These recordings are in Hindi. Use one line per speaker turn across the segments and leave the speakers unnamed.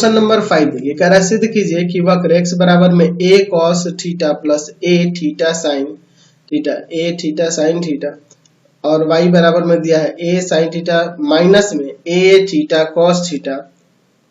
क्वेश्चन नंबर 5 देखिए, कह रहा है सिद्ध कीजिए कि वक्र x बराबर में a cos theta plus a theta sine theta और y बराबर में दिया है a साइन थीटा माइनस में a थीटा cos थीटा,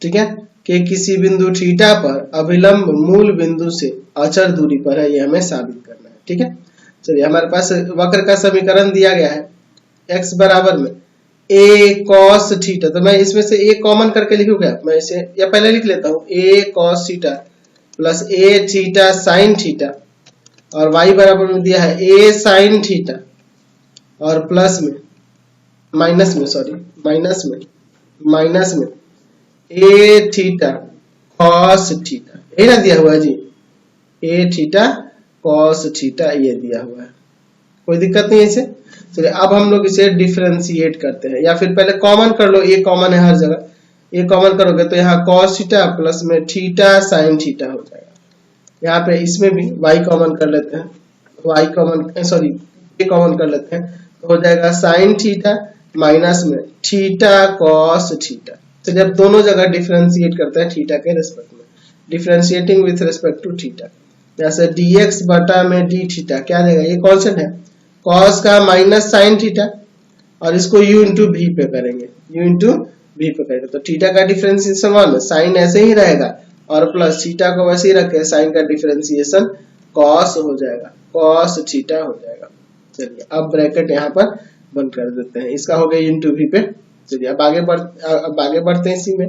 ठीक है, कि किसी बिंदु थीटा पर अभिलंब मूल बिंदु से अचर दूरी पर है, ये हमें साबित करना है। ठीक है, चलिए हमारे पास वक्र का समीकरण दिया गया है x बराबर में a cos थीटा, तो मैं इसमें से a कॉमन करके लिखूंगा, मैं इसे या पहले लिख लेता हूँ a cos theta plus a theta sine theta और y बराबर में दिया है a साइन थीटा और प्लस में माइनस में a थीटा cos थीटा, यही ना दिया हुआ है जी, a थीटा cos थीटा ये दिया हुआ है, कोई दिक्कत नहीं है इसे। चलिए अब हम लोग इसे डिफरेंशिएट करते हैं, या फिर पहले कॉमन कर लो, a कॉमन है हर जगह, a कॉमन करोगे तो यहाँ cos थीटा प्लस में थीटा साइन थीटा हो जाएगा। यहाँ पे इसमें भी y कॉमन कर लेते हैं, a कॉमन कर लेते हैं, तो हो जाएगा साइन थीटा माइनस में थीटा cos थीटा। चलिए अब दोनों जगह डिफरेंशिएट करते हैं थीटा के रिस्पेक्ट में, differentiating with respect to theta, जैसे dx बटा में d थीटा क्या देगा, ये कॉन्स्टेंट है, cos का माइनस साइन थीटा और इसको u इंटू v पे करेंगे, तो थीटा का डिफरेंशिएशन 1, साइन ऐसे ही रहेगा और प्लस थीटा को वैसे ही रखे, साइन का डिफरेंशिएशन cos हो जाएगा, cos थीटा हो जाएगा। चलिए अब ब्रैकेट यहाँ पर बंद कर देते हैं, इसका हो गया इंटू v पे। चलिए अब आगे बढ़ते हैं इसी में,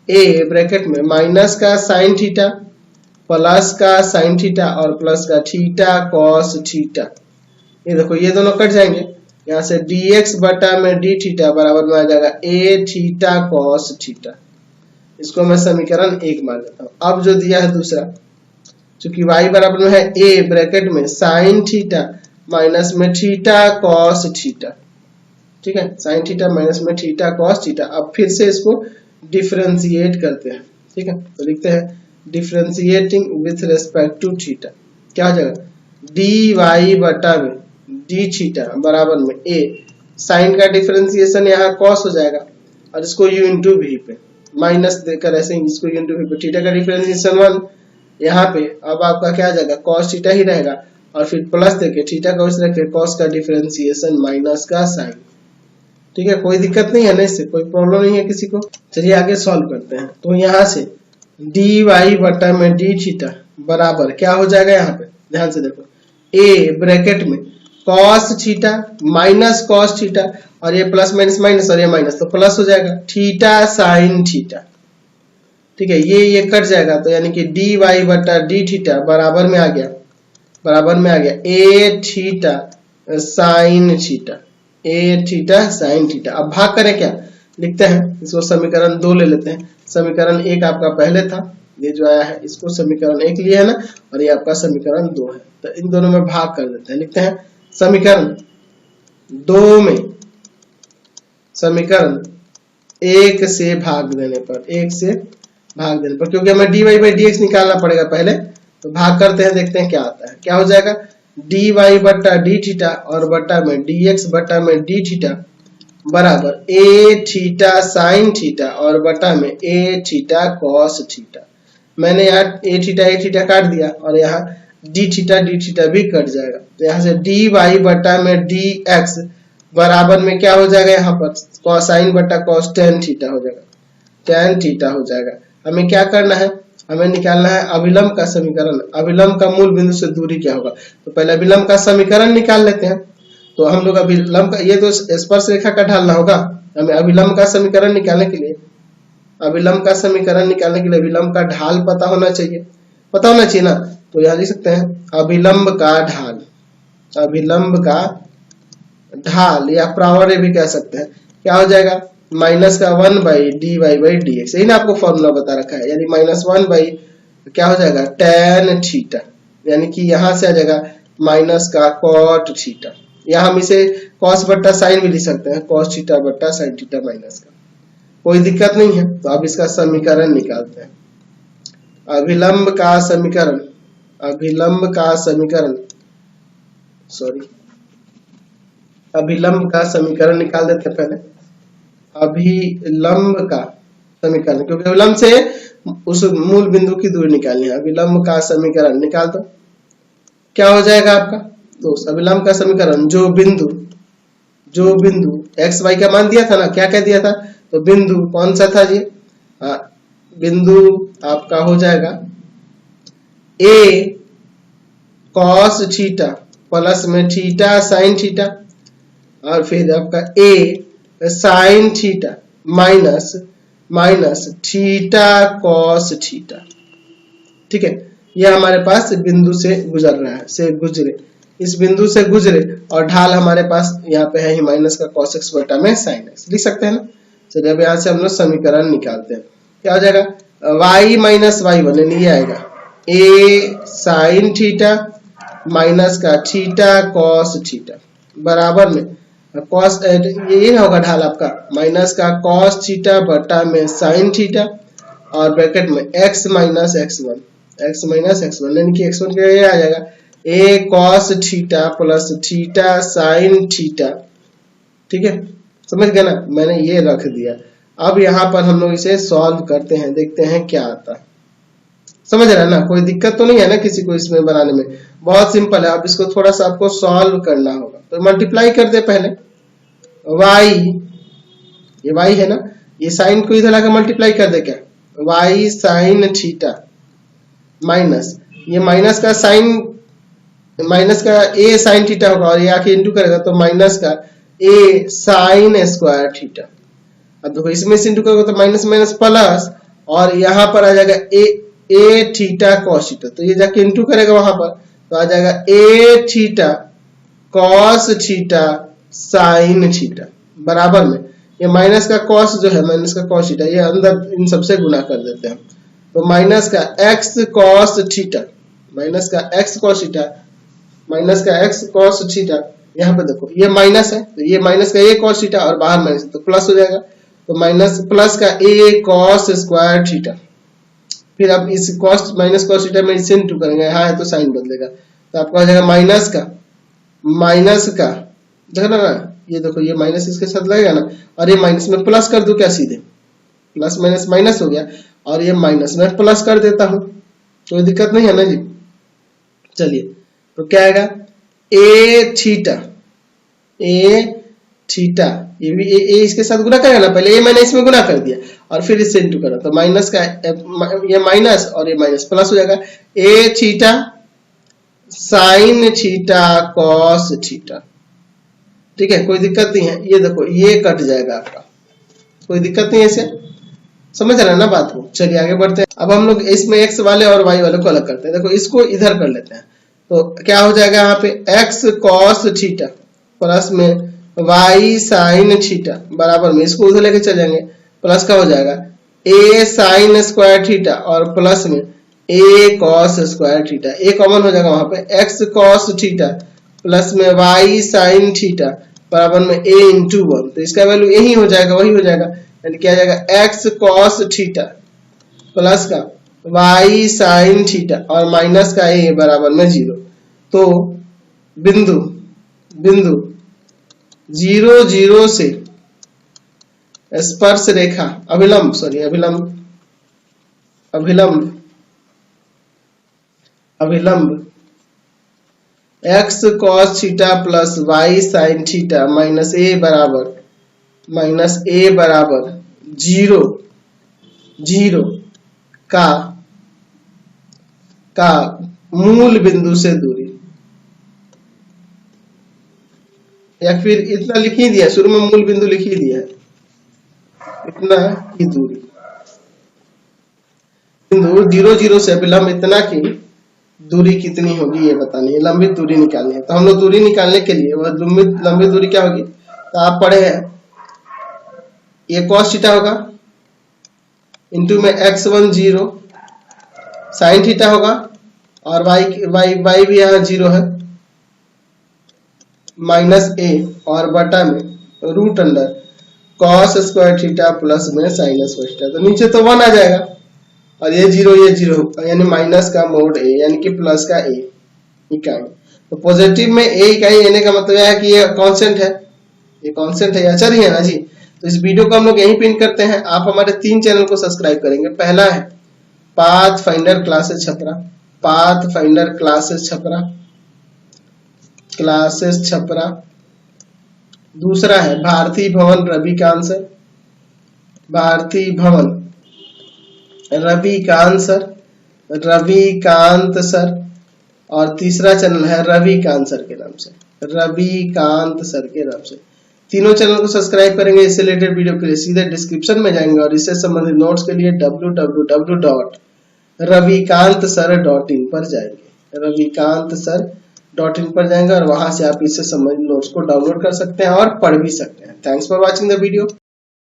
a ब्रैकेट में माइनस का साइन थीटा प्लस का साइन थीटा और प्लस का थीटा cos थीटा, ये देखो ये दोनों कट जाएंगे, यहाँ से dx बटा में d थीटा बराबर में आ जाएगा a थीटा cos थीटा, इसको मैं समीकरण 1 मान लेता हूँ। अब जो दिया है दूसरा, चूंकि y बराबर में है a ब्रैकेट में साइन थीटा माइनस में थीटा cos थीटा, ठीक है, साइन थीटा माइनस में थीटा cos थीटा। अब फिर से इसको डिफरेंशिएट करते हैं, ठीक है, तो लिखते हैं differentiating with respect to theta, क्या हो जाएगा dy बटा में d थीटा बराबर में a, साइन का डिफरेंशिएशन यहाँ cos हो जाएगा और इसको u इंटू v पे माइनस देकर ऐसे ही इसको u इंटू v पे, थीटा का डिफरेंशिएशन 1, यहाँ पे अब आपका क्या आ जाएगा cos थीटा ही रहेगा और फिर प्लस देके थीटा का वैसे रखे cos का डिफरेंशिएशन माइनस का साइन, ठीक है, कोई दिक्कत नहीं है ना, इससे कोई प्रॉब्लम नहीं है किसी को। चलिए आगे सॉल्व करते हैं, तो यहाँ से dy बटा में d थीटा बराबर क्या हो जाएगा, यहाँ पे ध्यान से देखो, a ब्रैकेट में cos theta minus cos theta और ये प्लस माइनस माइनस और ये माइनस, तो प्लस हो जाएगा थीटा साइन थीटा, ठीक है, ये कट जाएगा, तो यानी कि dy बटा d थीटा बराबर में आ गया a थीटा साइन थीटा, अब भाग करें क्या, लिखते हैं इसको समीकरण 2 ले लेते हैं, समीकरण 1 आपका पहले था, ये जो आया है इसको समीकरण 1 लिया है ना, और ये आपका समीकरण 2 है, तो इन दोनों में भाग कर देते हैं, लिखते हैं समीकरण 2 में समीकरण 1 से भाग देने पर, क्योंकि हमें dy बाई dx निकालना पड़ेगा पहले, तो भाग करते हैं, देखते हैं क्या आता है, क्या हो जाएगा dy बटा d थीटा और बटा में dx बटा में d थीटा बराबर a थीटा साइन थीटा और बटा में a थीटा cos थीटा। मैंने यहाँ a थीटा काट दिया और यहाँ d थीटा भी कट जाएगा, तो यहाँ से dy बटा में dx बराबर में क्या हो जाएगा, यहाँ पर cosine बटा cos tan थीटा हो जाएगा, tan थीटा हो जाएगा। हमें क्या करना है, हमें निकालना है अभिलंब का समीकरण, अभिलंब का मूल बिंदु से दूरी क्या होगा, तो पहले अभिलंब का समीकरण निकाल लेते हैं। तो हम लोग अभिलंब का, ये तो स्पर्श रेखा का ढालना होगा, हमें अभिलंब का समीकरण निकालने के लिए अभिलंब का ढाल पता होना चाहिए ना, तो यहाँ लिख सकते हैं अभिलंब का ढाल या प्रावण्य भी कह सकते हैं, क्या हो जाएगा माइनस का 1 बाई dy बाई dx, यही ना आपको फॉर्मूला बता रखा है, यानी माइनस 1 बाई क्या हो जाएगा tan थीटा, यानी कि यहाँ से आ जाएगा माइनस का cot थीटा, या हम इसे cos बट्टा साइन भी लिख सकते हैं, cos थीटा बट्टा साइन थीटा माइनस का, कोई दिक्कत नहीं है। तो अब इसका समीकरण निकालते हैं, अभिलंब का समीकरण निकाल देते हैं पहले, अभिलंब का समीकरण, क्योंकि अभिलंब से उस मूल बिंदु की दूरी निकालनी है। अभिलंब का समीकरण निकाल दो, क्या हो जाएगा आपका दोस्त? अभिलंब का समीकरण जो बिंदु एक्स वाई का मान दिया था ना, क्या कह दिया था? तो बिंदु कौन सा था जी? बिंदु आपका हो जाएगा ए कॉस थीटा प्लस में थीटा साइन थीटा, और फिर आपका a sine theta minus theta cos theta. ठीक है, यह हमारे पास बिंदु से गुजर रहा है, से गुजरे, इस बिंदु से गुजरे, और ढाल हमारे पास यहाँ पे है ही माइनस का कॉस एक्स बटा में साइन एक्स, लिख सकते हैं ना। चलिए अब यहाँ से हम लोग समीकरण निकालते हैं, क्या हो जाएगा? y माइनस वाई वन, ये आएगा ए साइन थीटा माइनस का थीटा कॉस थीटा बराबर में कॉस, ये होगा ढाल आपका माइनस का कॉस थीटा बटा में साइन थीटा, और ब्रैकेट में x माइनस एक्स वन यानी कि x1 का ये आ जाएगा a cos theta plus theta sine theta. ठीक है, समझ गए ना, मैंने ये रख दिया। अब यहाँ पर हम लोग इसे सॉल्व करते हैं, देखते हैं क्या आता है। समझ रहे हैं ना, कोई दिक्कत तो नहीं है ना किसी को इसमें बनाने में? बहुत सिंपल है। अब इसको थोड़ा सा आपको सॉल्व करना होगा, तो मल्टीप्लाई कर दे पहले। y, ये y है ना, ये साइन को इधर आकर मल्टीप्लाई कर दे, क्या y साइन थीटा माइनस, ये माइनस का साइन, माइनस का a साइन थीटा होगा, और ये आके इंटू करेगा तो माइनस का a साइन स्क्वायर थीटा। अब देखो इसमें से इंटू करोगे तो माइनस माइनस प्लस, और यहाँ पर आ जाएगा a थीटा कॉस थीटा, तो ये जाके इंटू करेगा वहां पर, तो आ जाएगा a theta cos theta sine theta बराबर में, ये माइनस का कॉस जो है, माइनस का कॉस थीटा, ये अंदर इन सबसे गुना कर देते हैं, तो माइनस का x कॉस थीटा, माइनस का x कॉस थीटा, माइनस का x कॉस थीटा, यहाँ पे देखो ये माइनस है, तो ये माइनस का a कॉस थीटा और बाहर माइनस, तो प्लस हो जाएगा, तो माइनस प्लस का a कॉस स्क्वायर थीटा। फिर अब इस कॉस माइनस कॉस थीटा में इसे इंटू करेंगे, यहाँ है तो साइन बदलेगा, तो आपका हो जाएगा माइनस का देखो ना, ये देखो ये माइनस इसके साथ लगेगा ना, और ये माइनस में प्लस कर दूं क्या? सीधे प्लस माइनस माइनस हो गया, और ये माइनस में प्लस कर देता हूं, कोई दिक्कत नहीं है ना जी। चलिए तो क्या आएगा? ए थीटा, ये भी ए इसके साथ गुना करेगा ना, पहले ये मैंने इसमें गुना कर दिया और फिर इससे इंटू करा, तो माइनस का ये माइनस और ये माइनस प्लस हो जाएगा, a theta sine theta cos theta. ठीक है, कोई दिक्कत नहीं है, ये देखो ये कट जाएगा आपका, कोई दिक्कत नहीं है, इसे समझ रहे हैं ना बात को। चलिए आगे बढ़ते हैं। अब हम लोग इसमें x वाले और y वाले को अलग करते हैं। देखो इसको इधर कर लेते हैं, तो क्या हो जाएगा यहाँ पे x cos थीटा प्लस में y sin थीटा बराबर में, इसको उधर लेके चलेंगे, प्लस का हो जाएगा a sin स्क्वायर थीटा और प्लस में a cos square theta, a common हो जाएगा वहां पे, x cos थीटा प्लस में y sin थीटा बराबर में a इंटू 1, तो इसका वैल्यू यही हो जाएगा, वही हो जाएगा, यानी क्या जाएगा x cos थीटा प्लस का y sin थीटा और माइनस का a बराबर में 0। तो बिंदु 0 0 से स्पर्श रेखा अभिलंब x cos theta plus y sin theta minus a बराबर 0 0 का मूल बिंदु से दूरी, या फिर इतना लिख ही दिया, शुरू में मूल बिंदु लिख ही दिया है, इतना की दूरी, बिंदु 0 0 से अभिलंब इतना की दूरी कितनी होगी ये बतानी है, लंबित दूरी निकालनी है। तो हम लोग दूरी निकालने के लिए वह लंबित दूरी क्या होगी, तो आप पढ़े हैं ये cos थीटा होगा इंटू में x1 0 sin थीटा होगा, और y भी यहाँ 0 है, माइनस a और बटा में root under cos square theta plus में sin स्क्वायर थीटा, तो नीचे तो 1 आ जाएगा और ये 0 होगा, यानी माइनस का मोड a यानी कि प्लस का a इकाई। तो पॉजिटिव में a इकाई लेने का मतलब है कि ये कांस्टेंट है, ये कांस्टेंट है, अचर ही है ना जी। तो इस वीडियो को हम लोग यहीं पिन करते हैं। आप हमारे 3 चैनल को सब्सक्राइब करेंगे। पहला है path finder classes Chhapra, path finder classes Chhapra, classes Chhapra. दूसरा है भारती भवन रविकांत सर, भारती भवन रविकांत सर, रविकांत सर। और तीसरा चैनल है रविकांत सर के नाम से, रविकांत सर के नाम से। तीनों चैनल को सब्सक्राइब करेंगे। इससे रिलेटेड वीडियो के लिए सीधे डिस्क्रिप्शन में जाएंगे और इससे संबंधित नोट्स के लिए www.ravikantsir.in पर जाएंगे, ravikantsir.in पर जाएंगे और वहां से आप इससे संबंधित नोट्स को डाउनलोड कर सकते हैं और पढ़ भी सकते हैं। Thanks for watching the video.